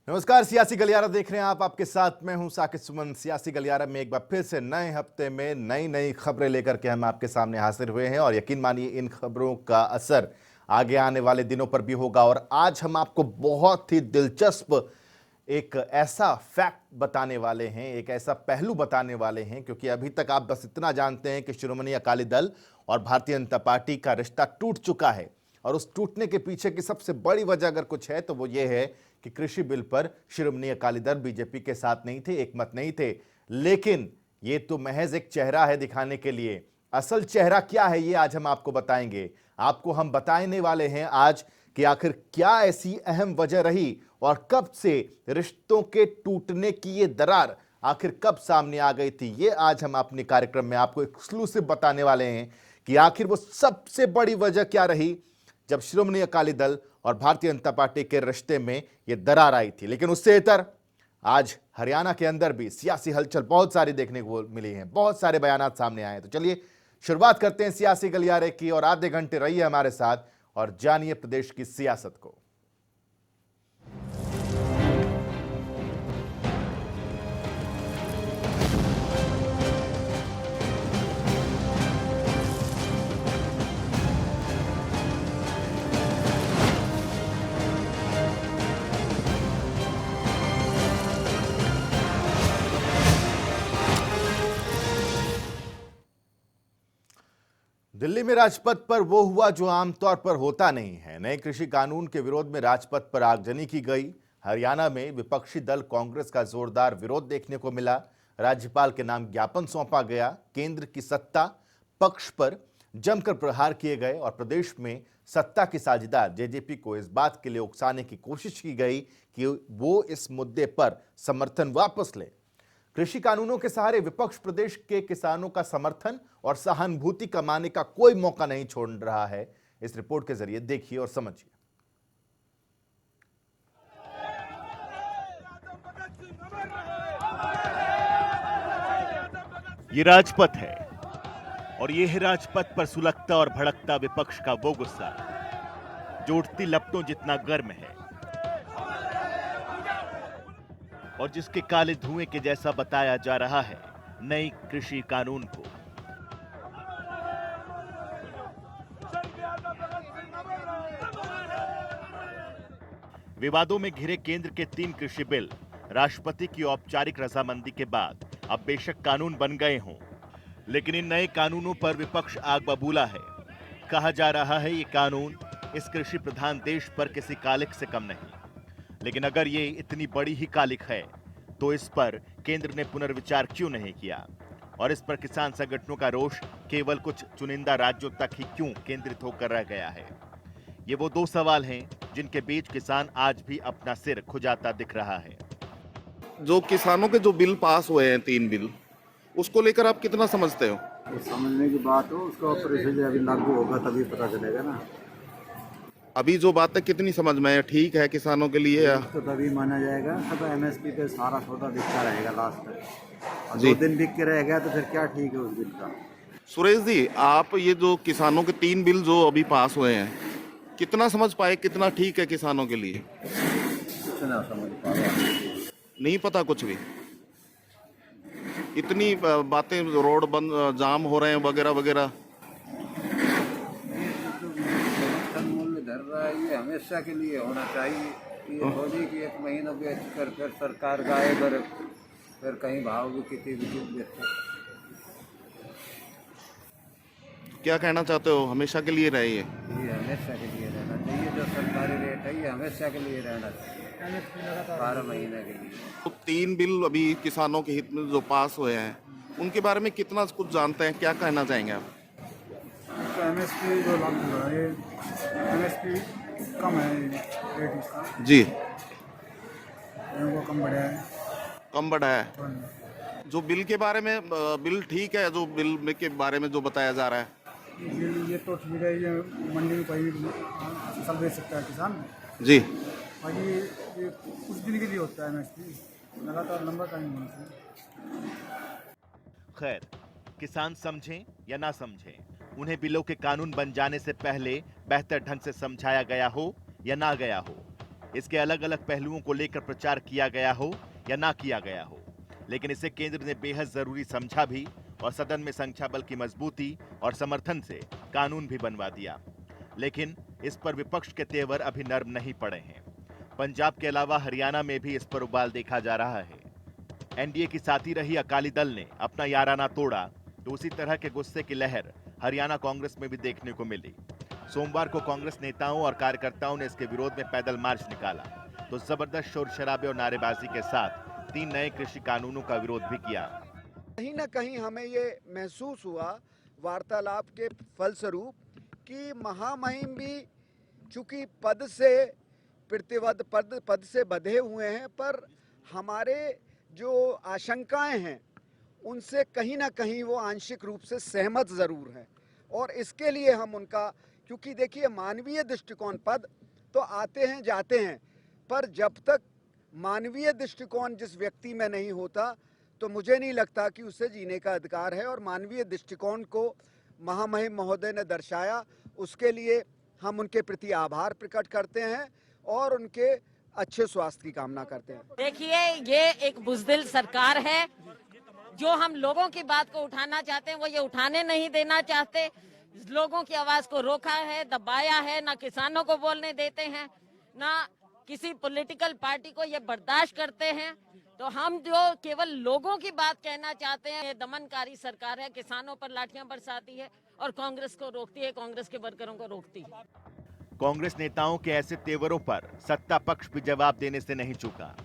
नमस्कार, सियासी गलियारा देख रहे हैं आप। आपके साथ मैं हूं साकिब सुमन। सियासी गलियारा में एक बार फिर से नए हफ्ते में नई नई खबरें लेकर के हम आपके सामने हाजिर हुए हैं और यकीन मानिए इन खबरों का असर आगे आने वाले दिनों पर भी होगा। और आज हम आपको बहुत ही दिलचस्प एक ऐसा फैक्ट बताने वाले हैं, एक ऐसा पहलू बताने वाले हैं, क्योंकि अभी तक आप बस इतना जानते हैं कि शिरोमणि अकाली दल और भारतीय जनता पार्टी का रिश्ता टूट चुका है। और उस टूटने के पीछे की सबसे बड़ी वजह अगर कुछ है तो वो ये है कि कृषि बिल पर शिरोमणि अकाली दल बीजेपी के साथ नहीं थे, एकमत नहीं थे। लेकिन ये तो महज एक चेहरा है दिखाने के लिए। असल चेहरा क्या है ये आज हम आपको बताएंगे। आपको हम बताने वाले हैं आज कि आखिर क्या ऐसी अहम वजह रही और कब से रिश्तों के टूटने की ये दरार आखिर कब सामने आ गई थी। ये आज हम अपने कार्यक्रम में आपको एक्सक्लूसिव बताने वाले हैं कि आखिर वो सबसे बड़ी वजह क्या रही जब शिरोमणि अकाली दल और भारतीय जनता पार्टी के रिश्ते में यह दरार आई थी। लेकिन उससे इतर आज हरियाणा के अंदर भी सियासी हलचल बहुत सारी देखने को मिली है, बहुत सारे बयान सामने आए हैं। तो चलिए शुरुआत करते हैं सियासी गलियारे की और आधे घंटे रहिए हमारे साथ और जानिए प्रदेश की सियासत को। दिल्ली में राजपथ पर वो हुआ जो आमतौर पर होता नहीं है। नए कृषि कानून के विरोध में राजपथ पर आगजनी की गई। हरियाणा में विपक्षी दल कांग्रेस का जोरदार विरोध देखने को मिला। राज्यपाल के नाम ज्ञापन सौंपा गया। केंद्र की सत्ता पक्ष पर जमकर प्रहार किए गए और प्रदेश में सत्ता की साझेदार जेजेपी को इस बात के लिए उकसाने की कोशिश की गई कि वो इस मुद्दे पर समर्थन वापस ले। कृषि कानूनों के सहारे विपक्ष प्रदेश के किसानों का समर्थन और सहानुभूति कमाने का कोई मौका नहीं छोड़ रहा है। इस रिपोर्ट के जरिए देखिए और समझिए। ये राजपथ है और ये है राजपथ पर सुलगता और भड़कता विपक्ष का वो गुस्सा जो उठती लपटों जितना गर्म है और जिसके काले धुएं के जैसा बताया जा रहा है नई कृषि कानून को। विवादों में घिरे केंद्र के 3 कृषि बिल राष्ट्रपति की औपचारिक रजामंदी के बाद अब बेशक कानून बन गए हों, लेकिन इन नए कानूनों पर विपक्ष आग बबूला है। कहा जा रहा है ये कानून इस कृषि प्रधान देश पर किसी कालिख से कम नहीं। लेकिन अगर ये इतनी बड़ी ही कालिख है तो इस पर केंद्र ने पुनर्विचार क्यों नहीं किया और इस पर किसान संगठनों का रोष केवल कुछ चुनिंदा राज्यों तक ही क्यों केंद्रित होकर रह गया है। ये वो 2 सवाल हैं जिनके बीच किसान आज भी अपना सिर खुजाता दिख रहा है। जो किसानों के जो बिल पास हुए हैं 3 बिल, उसको लेकर आप कितना समझते हो? समझने की बात हो, उसका प्रोसीजर अभी लागू होगा तभी पता चलेगा ना। अभी जो बात है कितनी समझ में है? ठीक है किसानों के लिए या तो तभी माना जाएगा। सब एमएसपी पे सारा सौदा बिकता रहेगा लास्ट तक। और जी। 2 दिन बिक के रह गया तो फिर क्या ठीक है उस बिल का। सुरेश जी, आप ये जो किसानों के 3 बिल जो अभी पास हुए हैं, कितना समझ पाए कितना ठीक है किसानों के लिए? कुछ ना समझ पा रहा। नहीं पता कुछ भी। इतनी बातें, रोड बंद, जाम हो रहे हैं वगैरह वगैरह। समर्थन मूल्य धर रहा है, ये हमेशा के लिए होना चाहिए। ये थोड़ी कि 1 महीना बेच कर फिर सरकार गाए फिर कहीं भाव भी किसी भी चीज बेचते। क्या कहना चाहते हो? हमेशा के लिए रहे ये हमेशा के लिए रहना चाहिए। जो सरकारी रेट है ये हमेशा के लिए रहना चाहिए, 12 महीने के लिए। तो 3 बिल अभी किसानों के हित में जो पास हुए हैं, उनके बारे में कितना कुछ जानते हैं? क्या कहना चाहेंगे आप? एमएसपी जो लागू हुआ है, एमएसपी कम है रेट इसका जी। वो कम बढ़ा है। कम बढ़ा है। जो बिल के बारे में, बिल ठीक है, जो बिल के बारे में जो बताया जा रहा है ये तो ठीक है। ये मंडी में कोई भी फसल बेच सकता है किसान जी। बाकी ये कुछ दिन के लिए होता है एमएसपी, लगातार लंबा टाइम होता है। खैर, किसान समझें या ना समझें, उन्हें बिलों के कानून बन जाने से पहले बेहतर ढंग से समझाया गया हो या ना गया हो, इसके अलग अलग पहलुओं को लेकर प्रचार किया गया हो या ना किया गया हो, लेकिन इसे केंद्र ने बेहद जरूरी समझा भी और सदन में संख्या बल की मजबूती और समर्थन से कानून भी बनवा दिया। लेकिन इस पर विपक्ष के तेवर अभी नर्म नहीं पड़े हैं। पंजाब के अलावा हरियाणा में भी इस पर उबाल देखा जा रहा है। एनडीए की साथी रही अकाली दल ने अपना याराना तोड़ा तो उसी तरह के गुस्से की लहर हरियाणा कांग्रेस में भी देखने को मिली। सोमवार को कांग्रेस नेताओं और कार्यकर्ताओं ने इसके विरोध में पैदल मार्च निकाला तो जबरदस्त शोर शराबे और नारेबाजी के साथ 3 नए कृषि कानूनों का विरोध भी किया। कहीं ना कहीं हमें ये महसूस हुआ वार्तालाप के फलस्वरूप कि महामहिम भी चूंकि पद से बंधे हुए हैं, पर हमारे जो आशंकाएं हैं उनसे कहीं ना कहीं वो आंशिक रूप से सहमत ज़रूर हैं। और इसके लिए हम उनका, क्योंकि देखिए मानवीय दृष्टिकोण, पद तो आते हैं जाते हैं, पर जब तक मानवीय दृष्टिकोण जिस व्यक्ति में नहीं होता तो मुझे नहीं लगता कि उसे जीने का अधिकार है। और मानवीय दृष्टिकोण को महामहिम महोदय ने दर्शाया, उसके लिए हम उनके प्रति आभार प्रकट करते हैं और उनके अच्छे स्वास्थ्य की कामना करते हैं। देखिए, ये एक बुज़दिल सरकार है। जो हम लोगों की बात को उठाना चाहते हैं वो ये उठाने नहीं देना चाहते। लोगों की आवाज को रोका है, दबाया है, ना किसानों को बोलने देते हैं, ना किसी पॉलिटिकल पार्टी को ये बर्दाश्त करते हैं। तो हम जो केवल लोगों की बात कहना चाहते हैं, ये दमनकारी सरकार है, किसानों पर लाठियां बरसाती है और कांग्रेस को रोकती है, कांग्रेस के वर्करों को रोकती है। कांग्रेस नेताओं के ऐसे तेवरों पर सत्ता पक्ष भी जवाब देने से नहीं चूका।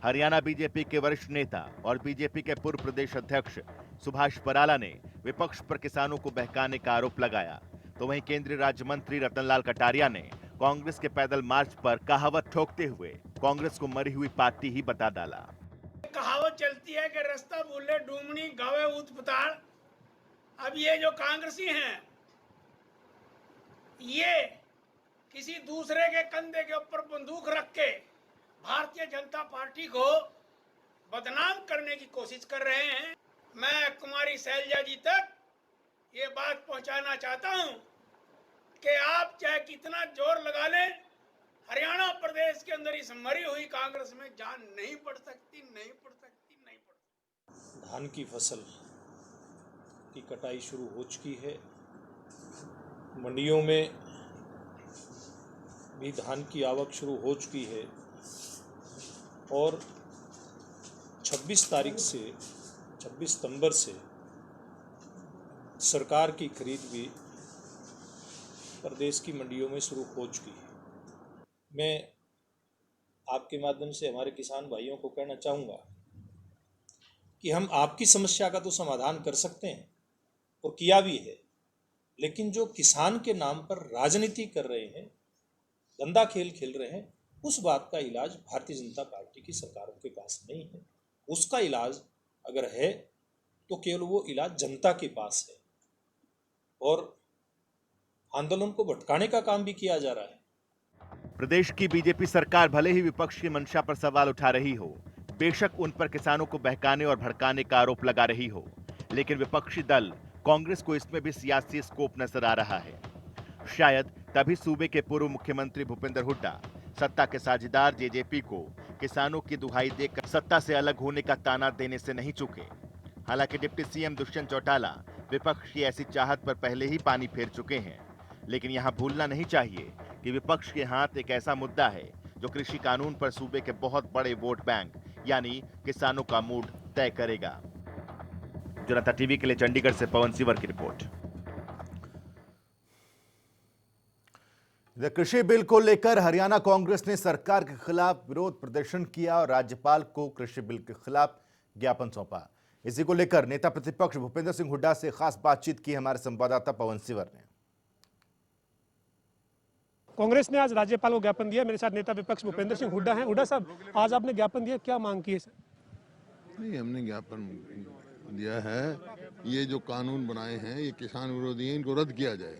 हरियाणा बीजेपी के वरिष्ठ नेता और बीजेपी के पूर्व प्रदेश अध्यक्ष सुभाष बराला ने विपक्ष पर किसानों को बहकाने का आरोप लगाया, तो वहीं केंद्रीय राज्य मंत्री रतनलाल कटारिया ने कांग्रेस के पैदल मार्च पर कहावत ठोकते हुए कांग्रेस को मरी हुई पार्टी ही बता डाला। कहावत चलती है कि रास्ता भूले डूमनी गावे उत्पताल। अब ये जो कांग्रेसी हैं, ये किसी दूसरे के कंधे के ऊपर बंदूक रख के भारतीय जनता पार्टी को बदनाम करने की कोशिश कर रहे हैं। मैं कुमारी शैलजा जी तक ये बात पहुंचाना चाहता हूं कि आप चाहे कितना जोर लगा लें, हरियाणा प्रदेश के अंदर इस मरी हुई कांग्रेस में जान नहीं पड़ सकती। धान की फसल की कटाई शुरू हो चुकी है। मंडियों में भी धान की आवक शुरू हो चुकी है और 26 सितंबर से सरकार की खरीद भी प्रदेश की मंडियों में शुरू हो चुकी है। मैं आपके माध्यम से हमारे किसान भाइयों को कहना चाहूँगा कि हम आपकी समस्या का तो समाधान कर सकते हैं और किया भी है, लेकिन जो किसान के नाम पर राजनीति कर रहे हैं, गंदा खेल खेल रहे हैं, उस बात का इलाज भारतीय जनता पार्टी की सरकारों के पास नहीं है। उसका इलाज अगर है तो केवल वो इलाज जनता के पास है और आंदोलन को भटकाने का काम भी किया जा रहा है। प्रदेश की बीजेपी सरकार भले ही विपक्ष की मंशा पर सवाल उठा रही हो, बेशक उन पर किसानों को बहकाने और भड़काने का आरोप लगा रही हो, लेकिन विपक्षी दल कांग्रेस को इसमें भी सियासी स्कोप नजर आ रहा है। शायद तभी सूबे के पूर्व मुख्यमंत्री भूपेंद्र हुड्डा सत्ता के साझेदार जेजेपी को किसानों की दुहाई देकर सत्ता से अलग होने का ताना देने से नहीं चूके। हालांकि डिप्टी सीएम दुष्यंत चौटाला विपक्ष की ऐसी चाहत पर पहले ही पानी फेर चुके हैं, लेकिन यहां भूलना नहीं चाहिए कि विपक्ष के हाथ एक ऐसा मुद्दा है जो कृषि कानून पर सूबे के बहुत बड़े वोट बैंक यानी किसानों का मूड तय करेगा। जनता टीवी के लिए चंडीगढ़ से पवन सिवर की रिपोर्ट। कृषि बिल को लेकर हरियाणा कांग्रेस ने सरकार के खिलाफ विरोध प्रदर्शन किया और राज्यपाल को कृषि बिल के खिलाफ ज्ञापन सौंपा। इसी को लेकर नेता प्रतिपक्ष भूपेंद्र सिंह हुड्डा से खास बातचीत की हमारे संवाददाता पवन सिवर ने। कांग्रेस ने आज राज्यपाल को ज्ञापन दिया। मेरे साथ नेता विपक्ष भूपेंद्र सिंह हुड्डा हैं। हुड्डा साहब, आज आपने ज्ञापन दिया, क्या मांग की है सर? नहीं, हमने ज्ञापन दिया है, ये जो कानून बनाए हैं ये किसान विरोधी हैं, इनको रद्द किया जाए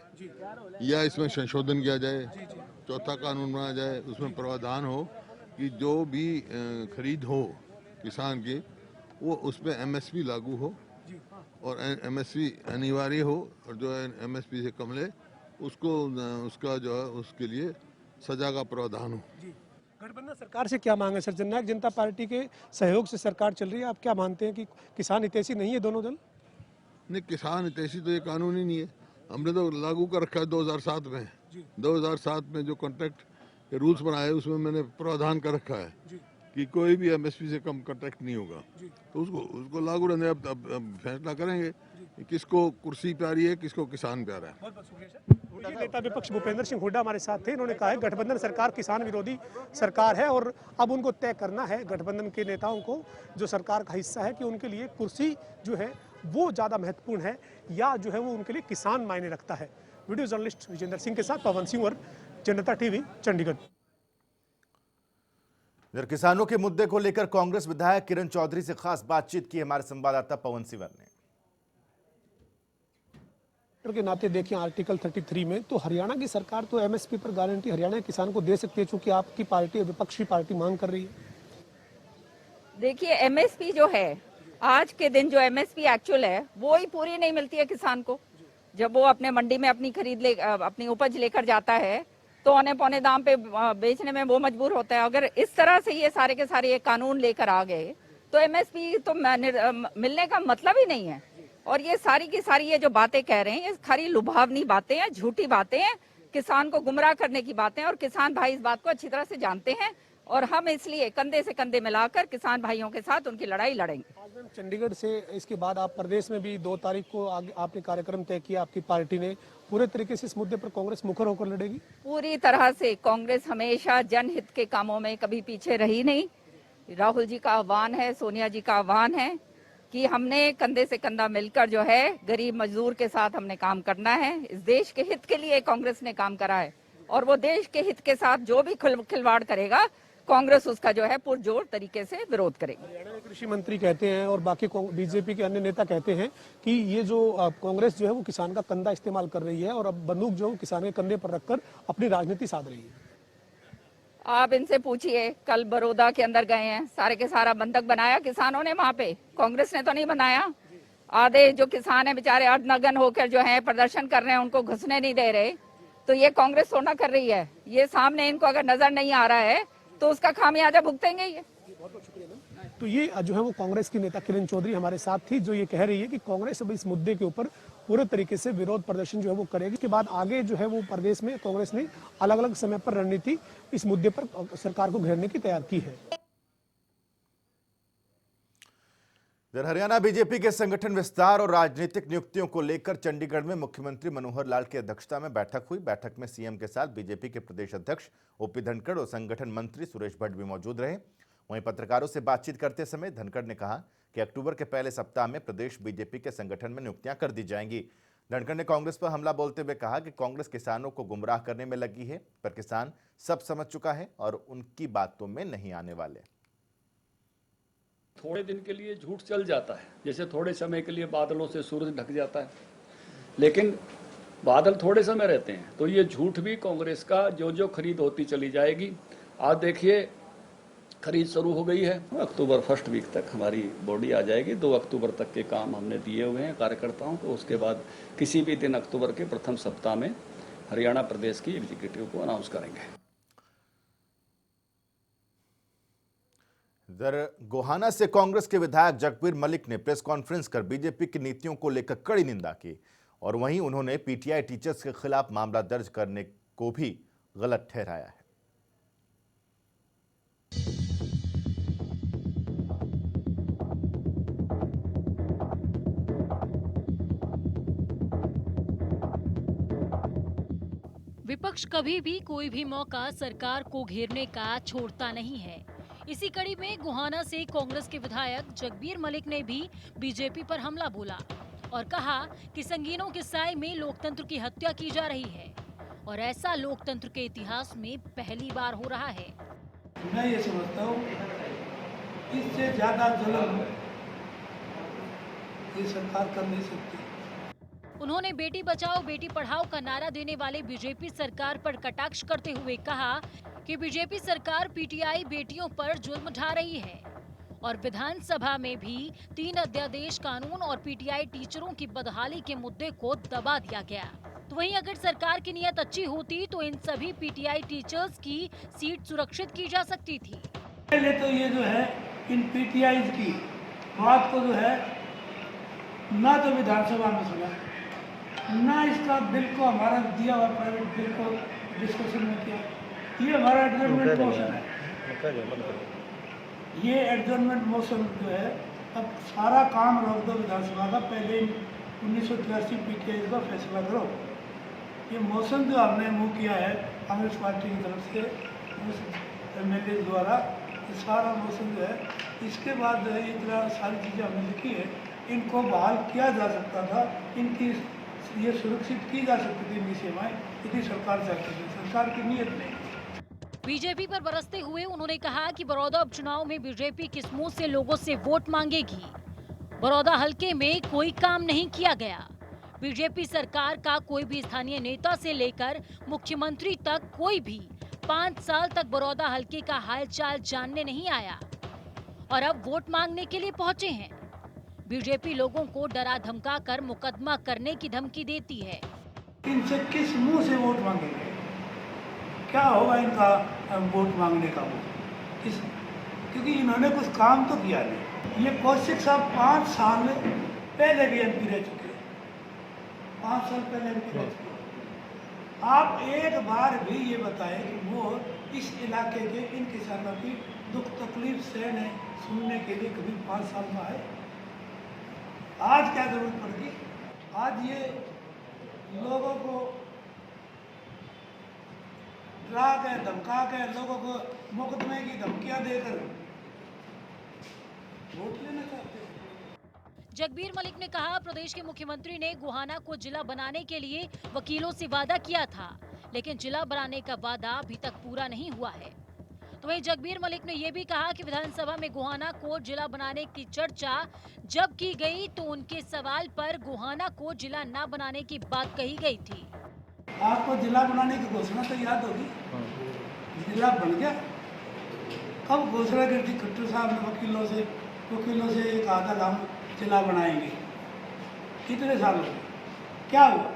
या इसमें संशोधन किया जाए, चौथा कानून बनाया जाए, उसमें प्रावधान हो कि जो भी खरीद हो किसान की वो उसमें एमएसपी लागू हो और एमएसपी अनिवार्य हो और जो एमएसपी से कम ले उसको उसका जो है उसके लिए सजा का प्रावधान हो। गठबंधन सरकार से क्या मांगे सर? जननायक जनता पार्टी के सहयोग से सरकार चल रही है, आप क्या मानते हैं कि किसान हितैषी नहीं है दोनों दल? नहीं, किसान हितैषी तो ये कानून ही नहीं है। हमने तो लागू कर रखा है 2007 में। 2007 में जो कॉन्ट्रैक्ट के रूल्स बनाए उसमें मैंने प्रावधान कर रखा है कि कोई भी एमएसपी से कम कॉन्ट्रैक्ट नहीं होगा, तो उसको लागू रहने अब फैसला करेंगे कि किसको कुर्सी प्यारी है, किसको किसान प्यारा है। बहुत बहुत शुक्रिया सर। ये नेता विपक्ष भूपेंद्र सिंह हुड्डा हमारे साथ थे। इन्होंने कहा है गठबंधन सरकार किसान विरोधी सरकार है और अब उनको तय करना है गठबंधन के नेताओं को जो सरकार का हिस्सा है कि उनके लिए कुर्सी जो है वो ज़्यादा महत्वपूर्ण है या जो है वो उनके लिए किसान मायने रखता है। वीडियो जर्नलिस्ट विजेंद्र सिंह के साथ पवन सिंह और जनता टीवी चंडीगढ़। इधर किसानों के मुद्दे को लेकर कांग्रेस विधायक किरण चौधरी से खास बातचीत की हमारे संवाददाता पवन सिंह ने। के नाते देखें आर्टिकल 33 में तो हरियाणा की सरकार तो एमएसपी पर गारंटी हरियाणा के किसान को दे सकती है, चूंकि आपकी पार्टी विपक्षी पार्टी मांग कर रही है। देखिए एमएसपी जो है आज के दिन जो एमएसपी एक्चुअल है वो ही पूरी नहीं मिलती है किसान को। जब वो अपने मंडी में अपनी उपज लेकर जाता है तो औने पौने दाम पे बेचने में वो मजबूर होता है। अगर इस तरह से ये सारे के सारे ये कानून लेकर आ गए तो एमएसपी तो मिलने का मतलब ही नहीं है। और ये सारी की सारी ये जो बातें कह रहे हैं ये खाली लुभावनी बातें हैं, झूठी बातें हैं, किसान को गुमराह करने की बातें। और किसान भाई इस बात को अच्छी तरह से जानते हैं और हम इसलिए कंधे से कंधे मिलाकर किसान भाइयों के साथ उनकी लड़ाई लड़ेंगे। आज मैम चंडीगढ़ से इसके बाद आप प्रदेश में भी 2 तारीख को आपने कार्यक्रम तय किया, आपकी पार्टी ने पूरे तरीके से इस मुद्दे पर कांग्रेस मुखर होकर लड़ेगी। पूरी तरह से कांग्रेस हमेशा जनहित के कामों में कभी पीछे रही नहीं। राहुल जी का आह्वान है, सोनिया जी का आह्वान है कि हमने कंधे से कंधा मिलकर जो है गरीब मजदूर के साथ हमने काम करना है। इस देश के हित के लिए कांग्रेस ने काम करा है और वो देश के हित के साथ जो भी खिलवाड़ करेगा कांग्रेस उसका जो है पुरजोर तरीके से विरोध करेगी। हरियाणा के कृषि मंत्री कहते हैं और बाकी बीजेपी के अन्य नेता कहते हैं कि ये जो कांग्रेस जो है वो किसान का कंधा इस्तेमाल कर रही है और अब बंदूक जो किसान के कंधे पर रखकर अपनी राजनीति साध रही है। आप इनसे पूछिए, कल बड़ौदा के अंदर गए हैं, सारे के सारा बंधक बनाया किसानों ने, वहाँ पे कांग्रेस ने तो नहीं बनाया। आधे जो किसान है बेचारे अर्धनग्न होकर जो है प्रदर्शन कर रहे हैं, उनको घुसने नहीं दे रहे, तो ये कांग्रेस थोड़ा कर रही है। ये सामने इनको अगर नजर नहीं आ रहा है तो उसका खामियाजा भुगतेंगे ये। तो ये जो है वो कांग्रेस की नेता किरण चौधरी हमारे साथ थी जो ये कह रही है कि कांग्रेस अब इस मुद्दे के ऊपर पूरे तरीके से विरोध प्रदर्शन जो है वो करेगी। इसके बाद आगे जो है वो प्रदेश में कांग्रेस ने अलग अलग समय पर रणनीति इस मुद्दे पर सरकार को घेरने की तैयार की है। इधर हरियाणा बीजेपी के संगठन विस्तार और राजनीतिक नियुक्तियों को लेकर चंडीगढ़ में मुख्यमंत्री मनोहर लाल की अध्यक्षता में बैठक हुई। बैठक में सीएम के साथ बीजेपी के प्रदेश अध्यक्ष ओपी धनखड़ और संगठन मंत्री सुरेश भट्ट भी मौजूद रहे। वहीं पत्रकारों से बातचीत करते समय धनखड़ ने कहा कि अक्टूबर के पहले सप्ताह में प्रदेश बीजेपी के संगठन में नियुक्तियां कर दी जाएंगी। धनखड़ ने कांग्रेस पर हमला बोलते हुए कहा कि कांग्रेस किसानों को गुमराह करने में लगी है, पर किसान सब समझ चुका है और उनकी बातों में नहीं आने वाले। थोड़े दिन के लिए झूठ चल जाता है, जैसे थोड़े समय के लिए बादलों से सूरज ढक जाता है, लेकिन बादल थोड़े समय रहते हैं। तो ये झूठ भी कांग्रेस का जो खरीद होती चली जाएगी। आज देखिए खरीद शुरू हो गई है, अक्टूबर फर्स्ट वीक तक हमारी बॉडी आ जाएगी। 2 अक्टूबर तक के काम हमने दिए हुए हैं कार्यकर्ताओं को। उसके बाद किसी भी दिन अक्टूबर के प्रथम सप्ताह में हरियाणा प्रदेश की एग्जीक्यूटिव को अनाउंस करेंगे। इधर गोहाना से कांग्रेस के विधायक जगबीर मलिक ने प्रेस कॉन्फ्रेंस कर बीजेपी की नीतियों को लेकर कड़ी निंदा की और वहीं उन्होंने पीटीआई टीचर्स के खिलाफ मामला दर्ज करने को भी गलत ठहराया है। विपक्ष कभी भी कोई भी मौका सरकार को घेरने का छोड़ता नहीं है। इसी कड़ी में गोहाना से कांग्रेस के विधायक जगबीर मलिक ने भी बीजेपी पर हमला बोला और कहा कि संगीनों के साए में लोकतंत्र की हत्या की जा रही है और ऐसा लोकतंत्र के इतिहास में पहली बार हो रहा है। मैं ये समझता हूँ इससे ज्यादा जुल्म ये सरकार कर नहीं सकती। उन्होंने बेटी बचाओ बेटी पढ़ाओ का नारा देने वाले बीजेपी सरकार पर कटाक्ष करते हुए कहा कि बीजेपी सरकार पीटीआई बेटियों पर जुल्म ढा रही है और विधानसभा में भी 3 अध्यादेश कानून और पीटीआई टीचरों की बदहाली के मुद्दे को दबा दिया गया। तो वहीं अगर सरकार की नीयत अच्छी होती तो इन सभी पीटीआई टीचर्स की सीट सुरक्षित की जा सकती थी। पहले तो ये जो है इन पीटीआई की बात को जो है ना तो विधानसभा में सुना, ना इसका बिल को हमारा दिया हुआ प्राइवेट बिल को डिस्कशन में किया। ये हमारा एडजर्नमेंट मोशन है। ये एडजर्नमेंट मोशन जो है अब सारा काम रोक दो विधानसभा का, पहले 1983 पीटीआई का फैसला करो। ये मोशन जो हमने मूव किया है कांग्रेस पार्टी की तरफ से एमएलए द्वारा, ये सारा मोशन जो है इसके बाद जो है इतना सारी चीज़ें हमने लिखी है, इनको बहाल किया जा सकता था, इनकी ये सुरक्षित की जा सकती थी इनकी सेवाएं यदि सरकार चाहती थी। सरकार की नीयत नहीं। बीजेपी पर बरसते हुए उन्होंने कहा कि बड़ौदा उपचुनाव में बीजेपी किस मुंह से लोगों से वोट मांगेगी। बड़ौदा हलके में कोई काम नहीं किया गया। बीजेपी सरकार का कोई भी स्थानीय नेता से लेकर मुख्यमंत्री तक कोई भी 5 साल तक बड़ौदा हलके का हालचाल जानने नहीं आया और अब वोट मांगने के लिए पहुंचे हैं। बीजेपी लोगों को डरा धमका कर मुकदमा करने की धमकी देती है। इनसे किस मुंह से वोट मांगेंगे? क्या होगा इनका वोट मांगने का वो? क्योंकि इन्होंने कुछ काम तो किया नहीं। ये कौशिक साहब 5 साल पहले भी एमपी रह चुके हैं, 5 साल पहले एमपी रह चुके हैं। आप एक बार भी ये बताएं कि वो इस इलाके के इन किसानों की दुख तकलीफ सहने सुनने के लिए कभी 5 साल में आए? आज क्या जरूरत पड़ गई? आज ये लोगों को डरा के धमका के लोगों को मुकदमे की धमकियां देकर वोट लेना चाहते हैं। जगबीर मलिक ने कहा, प्रदेश के मुख्यमंत्री ने गोहाना को जिला बनाने के लिए वकीलों से वादा किया था, लेकिन जिला बनाने का वादा अभी तक पूरा नहीं हुआ है। तो वहीं जगबीर मलिक ने यह भी कहा कि विधानसभा में गोहाना को जिला बनाने की चर्चा जब की गई तो उनके सवाल पर गोहाना को जिला न बनाने की बात कही गई थी। आपको जिला बनाने की घोषणा तो याद होगी, जिला बन गया। कब घोषणा की थी खट्टर साहब ने वकीलों से कहा था हम जिला बनाएंगे? कितने साल हो? क्या हुआ?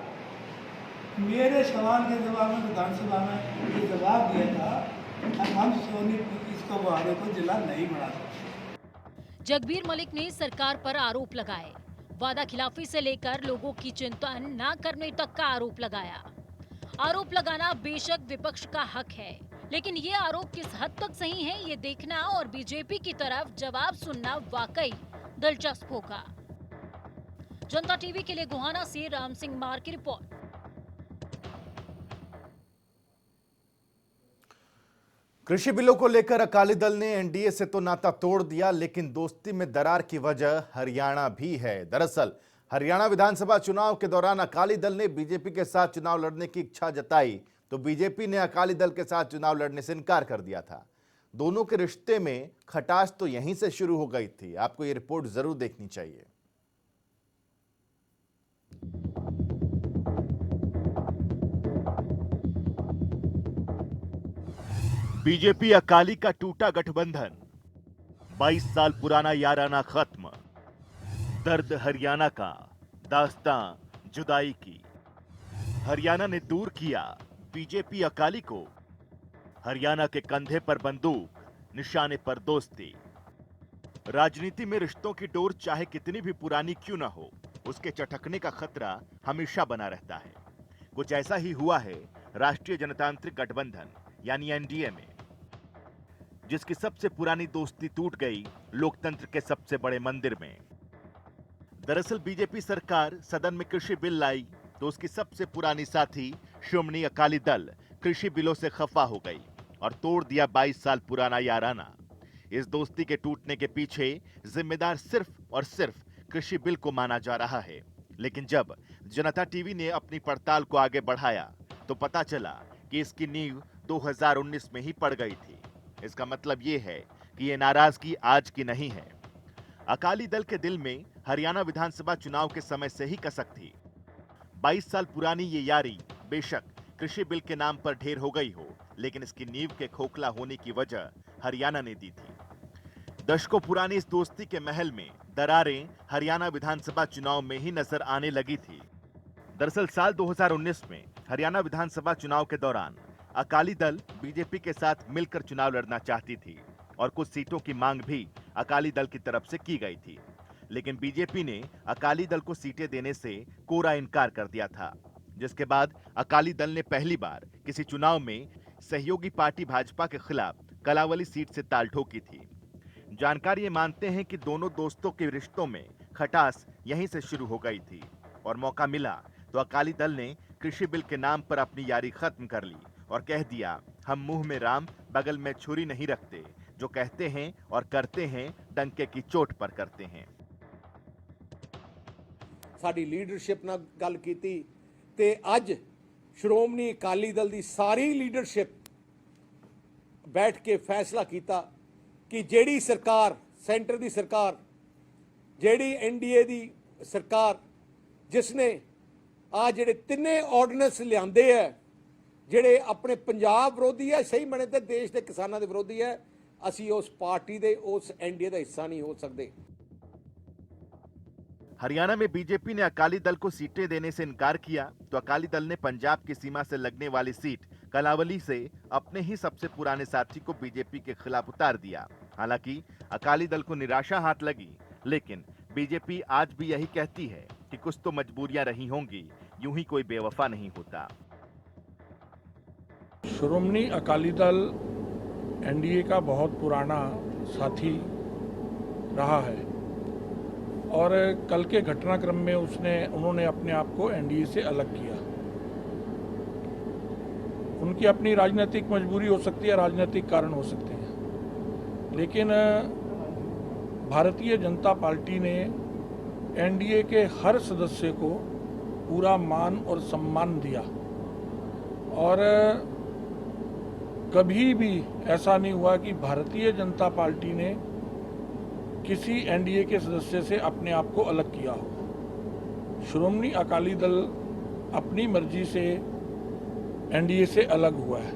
मेरे सवाल के जवाब में विधानसभा में ये जवाब दिया था हम सोनीपत इसको गोहाना को जिला नहीं बना सकते। जगबीर मलिक ने सरकार पर आरोप लगाए, वादा खिलाफी से लेकर लोगों की चिंता न करने तक का आरोप लगाया। आरोप लगाना बेशक विपक्ष का हक है, लेकिन ये आरोप किस हद तक सही है ये देखना और बीजेपी की तरफ जवाब सुनना वाकई दिलचस्प होगा। जनता टीवी के लिए गोहाना से राम सिंह मार की रिपोर्ट। कृषि बिलों को लेकर अकाली दल ने एनडीए से तो नाता तोड़ दिया, लेकिन दोस्ती में दरार की वजह हरियाणा भी है। दरअसल हरियाणा विधानसभा चुनाव के दौरान अकाली दल ने बीजेपी के साथ चुनाव लड़ने की इच्छा जताई तो बीजेपी ने अकाली दल के साथ चुनाव लड़ने से इनकार कर दिया था। दोनों के रिश्ते में खटास तो यहीं से शुरू हो गई थी। आपको ये रिपोर्ट जरूर देखनी चाहिए। बीजेपी अकाली का टूटा गठबंधन, 22 साल पुराना याराना खत्म, दर्द हरियाणा का, दास्तां जुदाई की। हरियाणा ने दूर किया बीजेपी अकाली को। हरियाणा के कंधे पर बंदूक, निशाने पर दोस्ती। राजनीति में रिश्तों की डोर चाहे कितनी भी पुरानी क्यों ना हो, उसके चटकने का खतरा हमेशा बना रहता है। कुछ ऐसा ही हुआ है राष्ट्रीय जनतांत्रिक गठबंधन यानी एनडीए में, जिसकी सबसे पुरानी दोस्ती टूट गई लोकतंत्र के सबसे बड़े मंदिर में। दरअसल बीजेपी सरकार सदन में कृषि बिल लाई तो उसकी सबसे पुरानी साथी श्रोमणी अकाली दल कृषि बिलों से खफा हो गई और तोड़ दिया 22 साल पुराना याराना। इस दोस्ती के टूटने के पीछे जिम्मेदार सिर्फ और सिर्फ कृषि बिल को माना जा रहा है। लेकिन जब जनता टीवी ने अपनी पड़ताल को आगे बढ़ाया तो पता चला कि इसकी नींव 2019 में ही पड़ गई थी। इसका मतलब ये है कि ये नाराजगी आज की नहीं है। अकाली दल के दिल में हरियाणा विधानसभा चुनाव के समय से ही कसक थी। 22 साल पुरानी ये यारी बेशक कृषि बिल के नाम पर ढेर हो गई हो, लेकिन इसकी नींव के खोखला होने की वजह हरियाणा ने दी थी। दशकों पुरानी इस दोस्ती के महल में दरारें हरियाणा विधानसभा चुनाव में ही नजर आने लगी थी। दरअसल साल 2019 में हरियाणा विधानसभा चुनाव के दौरान अकाली दल बीजेपी के साथ मिलकर चुनाव लड़ना चाहती थी और कुछ सीटों की मांग भी अकाली दल की तरफ से की गई थी, लेकिन बीजेपी ने अकाली दल को सीटें देने से कोरा इनकार कर दिया था, जिसके बाद अकाली दल ने पहली बार किसी चुनाव में सहयोगी पार्टी भाजपा के खिलाफ कलावली सीट से ताल ठोकी थी। जानकार ये मानते हैं कि दोनों दोस्तों के रिश्तों में खटास यहीं से शुरू हो गई थी और मौका मिला तो अकाली दल ने कृषि बिल के नाम पर अपनी यारी खत्म कर ली और कह दिया, हम मुंह में राम बगल में छुरी नहीं रखते, जो कहते हैं और करते हैं डंके की चोट पर करते हैं। ਸਾਡੀ ਲੀਡਰਸ਼ਿਪ ਨਾਲ ਗੱਲ ਕੀਤੀ ਤੇ ਅੱਜ ਸ਼੍ਰੋਮਣੀ ਅਕਾਲੀ ਦਲ ਦੀ ਸਾਰੀ ਲੀਡਰਸ਼ਿਪ ਬੈਠ ਕੇ ਫੈਸਲਾ ਕੀਤਾ ਕਿ ਜਿਹੜੀ ਸਰਕਾਰ ਸੈਂਟਰ ਦੀ ਸਰਕਾਰ ਜਿਹੜੀ ਐਨਡੀਏ ਦੀ ਸਰਕਾਰ ਜਿਸ ਨੇ ਆ ਜਿਹੜੇ ਤਿੰਨੇ ਆਰਡੀਨੈਂਸ ਲਿਆਂਦੇ ਹੈ ਜਿਹੜੇ ਆਪਣੇ ਪੰਜਾਬ ਵਿਰੋਧੀ ਹੈ, ਸਹੀ ਮਣੇ ਤੇ ਦੇਸ਼ ਦੇ ਕਿਸਾਨਾਂ ਦੇ ਵਿਰੋਧੀ ਹੈ, ਅਸੀਂ ਉਸ ਪਾਰਟੀ ਦੇ ਉਸ ਐਨਡੀਏ ਦਾ ਹਿੱਸਾ नहीं हो सकते। हरियाणा में बीजेपी ने अकाली दल को सीटें देने से इनकार किया तो अकाली दल ने पंजाब की सीमा से लगने वाली सीट कलावली से अपने ही सबसे पुराने साथी को बीजेपी के खिलाफ उतार दिया। हालांकि अकाली दल को निराशा हाथ लगी, लेकिन बीजेपी आज भी यही कहती है कि कुछ तो मजबूरियां रही होंगी, यूं ही कोई बेवफा नहीं होता। श्रोमणी अकाली दल एनडीए का बहुत पुराना साथी रहा है और कल के घटनाक्रम में उन्होंने अपने आप को एनडीए से अलग किया। उनकी अपनी राजनीतिक मजबूरी हो सकती है, राजनीतिक कारण हो सकते हैं, लेकिन भारतीय जनता पार्टी ने एनडीए के हर सदस्य को पूरा मान और सम्मान दिया और कभी भी ऐसा नहीं हुआ कि भारतीय जनता पार्टी ने किसी एनडीए के सदस्य से अपने आप को अलग किया हो। श्रोमणी अकाली दल अपनी मर्जी से एनडीए से अलग हुआ है।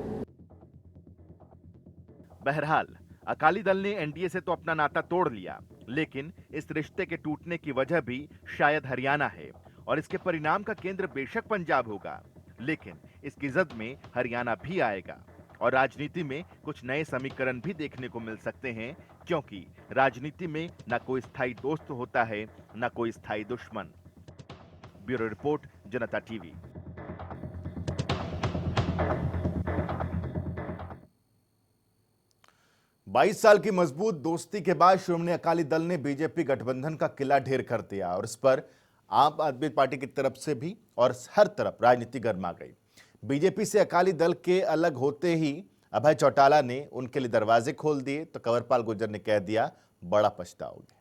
बहरहाल अकाली दल ने एनडीए से तो अपना नाता तोड़ लिया, लेकिन इस रिश्ते के टूटने की वजह भी शायद हरियाणा है और इसके परिणाम का केंद्र बेशक पंजाब होगा, लेकिन इसकी जद में हरियाणा भी आएगा और राजनीति में कुछ नए समीकरण भी देखने को मिल सकते हैं, क्योंकि राजनीति में न कोई स्थायी दोस्त होता है, न कोई स्थायी दुश्मन। ब्यूरो रिपोर्ट, जनता टीवी। बाईस साल की मजबूत दोस्ती के बाद श्रोमणी अकाली दल ने बीजेपी गठबंधन का किला ढेर कर दिया और इस पर आम आदमी पार्टी की तरफ से भी और हर तरफ राजनीति गर्मा गई। बीजेपी से अकाली दल के अलग होते ही अभय चौटाला ने उनके लिए दरवाजे खोल दिए तो कंवरपाल गुर्जर ने कह दिया, बड़ा पछताओगे।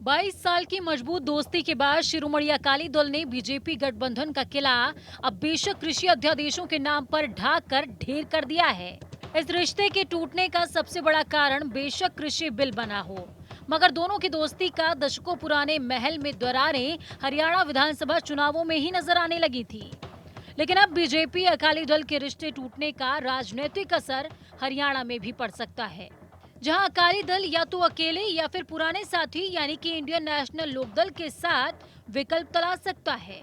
बाईस साल की मजबूत दोस्ती के बाद शिरोमणि अकाली दल ने बीजेपी गठबंधन का किला अब बेशक कृषि अध्यादेशों के नाम पर ढाक कर ढेर कर दिया है। इस रिश्ते के टूटने का सबसे बड़ा कारण बेशक कृषि बिल बना हो, मगर दोनों की दोस्ती का दशकों पुराने महल में दरारें हरियाणा विधानसभा चुनावों में ही नजर आने लगी थी। लेकिन अब बीजेपी अकाली दल के रिश्ते टूटने का राजनीतिक असर हरियाणा में भी पड़ सकता है, जहां अकाली दल या तो अकेले या फिर पुराने साथी यानी कि इंडियन नेशनल लोकदल के साथ विकल्प तलाश सकता है।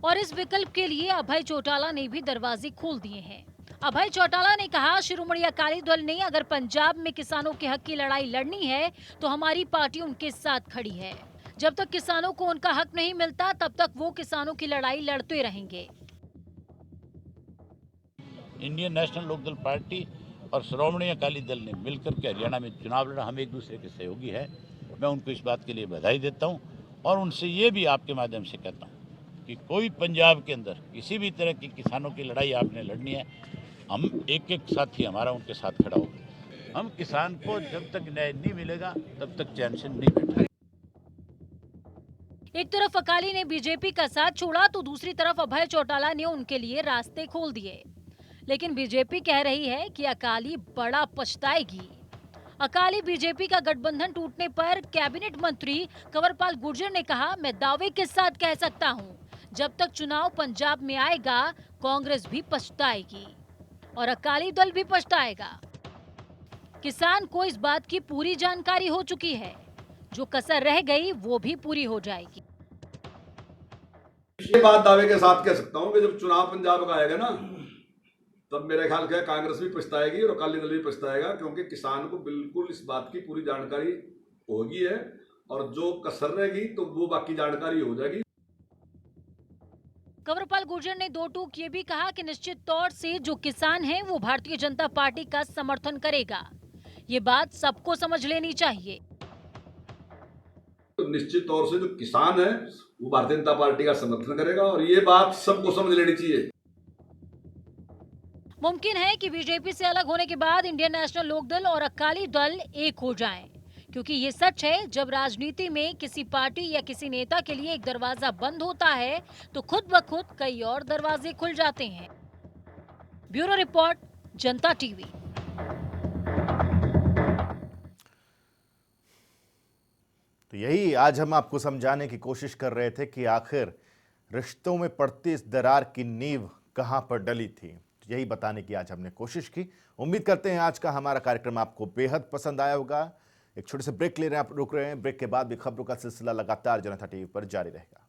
और इस विकल्प के लिए अभय चौटाला ने भी दरवाजे खोल दिए हैं। अभय चौटाला ने कहा, शिरोमणि अकाली दल ने अगर पंजाब में किसानों के हक की लड़ाई लड़नी है तो हमारी पार्टी उनके साथ खड़ी है। जब तक किसानों को उनका हक नहीं मिलता तब तक वो किसानों की लड़ाई लड़ते रहेंगे। इंडियन नेशनल लोकदल पार्टी और श्रोमणी अकाली दल ने मिलकर के हरियाणा में चुनाव लड़ा, हम एक दूसरे के सहयोगी हैं। मैं उनको इस बात के लिए बधाई देता हूं और उनसे ये भी आपके माध्यम से कहता हूं कि कोई पंजाब के अंदर किसी भी तरह की किसानों की लड़ाई आपने लड़नी है, हम एक एक साथी हमारा उनके साथ खड़ा होगा। हम किसान को जब तक न्याय नहीं मिलेगा तब तक चैन से नहीं बैठेंगे। एक तरफ अकाली ने बीजेपी का साथ छोड़ा तो दूसरी तरफ अभय चौटाला ने उनके लिए रास्ते खोल दिए। लेकिन बीजेपी कह रही है कि अकाली बड़ा पछताएगी। अकाली बीजेपी का गठबंधन टूटने पर कैबिनेट मंत्री कंवरपाल गुर्जर ने कहा, मैं दावे के साथ कह सकता हूं, जब तक चुनाव पंजाब में आएगा कांग्रेस भी पछताएगी और अकाली दल भी पछताएगा। किसान को इस बात की पूरी जानकारी हो चुकी है, जो कसर रह गई वो भी पूरी हो जाएगी। ये बात दावे के साथ कह सकता हूं कि जब चुनाव पंजाब का आएगा ना, तब मेरे ख्याल से कांग्रेस भी पछताएगी और अकाली दल भी पछताएगा, क्योंकि किसान को बिल्कुल इस बात की पूरी जानकारी होगी है, और जो कसर रहेगी तो वो बाकी जानकारी हो जाएगी। कंवरपाल गुर्जर ने दो टूक ये भी कहा कि निश्चित तौर से जो किसान है वो भारतीय जनता पार्टी का समर्थन करेगा। ये बात सबको समझ लेनी चाहिए। तो निश्चित तौर से जो किसान है वो भारतीय जनता पार्टी का समर्थन करेगा, और ये बात सबको समझ लेनी चाहिए। मुमकिन है कि बीजेपी से अलग होने के बाद इंडियन नेशनल लोकदल और अकाली दल एक हो जाएं, क्योंकि ये सच है, जब राजनीति में किसी पार्टी या किसी नेता के लिए एक दरवाजा बंद होता है तो खुद ब खुद कई और दरवाजे खुल जाते हैं। ब्यूरो रिपोर्ट, जनता टीवी। तो यही आज हम आपको समझाने की कोशिश कर रहे थे कि आखिर रिश्तों में पड़ती इस दरार की नींव कहां पर डली थी। यही बताने की आज हमने कोशिश की। उम्मीद करते हैं आज का हमारा कार्यक्रम आपको बेहद पसंद आया होगा। एक छोटे से ब्रेक ले रहे हैं, आप रुक रहे हैं। ब्रेक के बाद भी खबरों का सिलसिला लगातार जनता टीवी पर जारी रहेगा।